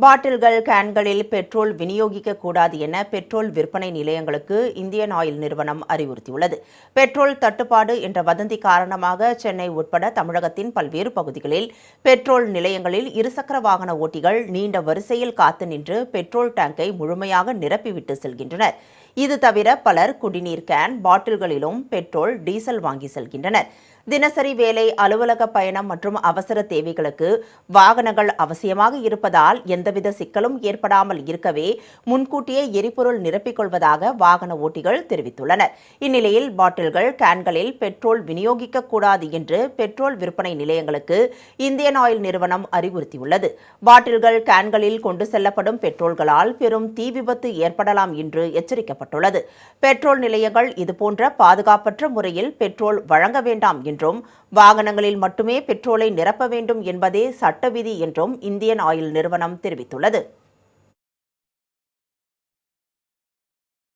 பாட்டில்கள், கேன்களில் பெட்ரோல் விநியோகிக்கக்கூடாது என பெட்ரோல் விற்பனை நிலையங்களுக்கு இந்தியன் ஆயில் நிறுவனம் அறிவுறுத்தியுள்ளது. பெட்ரோல் தட்டுப்பாடு என்ற வதந்தி காரணமாக சென்னை உட்பட தமிழகத்தின் பல்வேறு பகுதிகளில் பெட்ரோல் நிலையங்களில் இருசக்கர வாகன ஓட்டிகள் நீண்ட வரிசையில் காத்து நின்று பெட்ரோல் டேங்கை முழுமையாக நிரப்பிவிட்டு செல்கின்றனர். இது தவிர பலர் குடிநீர் கேன், பாட்டில்களிலும் பெட்ரோல், டீசல் வாங்கி செல்கின்றனர். தினசரி வேலை, அலுவலக பயணம் மற்றும் அவசர தேவைகளுக்கு வாகனங்கள் அவசியமாக இருப்பதால் எந்தவித சிக்கலும் ஏற்படாமல் இருக்கவே முன்கூட்டியே எரிபொருள் நிரப்பிக் கொள்வதாக வாகன ஓட்டிகள் தெரிவித்துள்ளனர். இந்நிலையில் பாட்டில்கள், கேன்களில் பெட்ரோல் விநியோகிக்கக்கூடாது என்று பெட்ரோல் விற்பனை நிலையங்களுக்கு இந்தியன் ஆயில் நிறுவனம் அறிவுறுத்தியுள்ளது. பாட்டில்கள், கேன்களில் கொண்டு செல்லப்படும் பெட்ரோல்களால் பெரும் தீ விபத்து ஏற்படலாம் என்று எச்சரிக்கப்பட்டுள்ளது. பெட்ரோல் நிலையங்கள் இதுபோன்ற பாதுகாப்பற்ற முறையில் பெட்ரோல் வழங்க வேண்டாம் என்றும் வாகனங்களில் மட்டுமே பெட்ரோலை நிரப்ப வேண்டும் என்பதே சட்ட விதி என்றும் இந்தியன் ஆயில் நிறுவனம் தெரிவித்துள்ளது.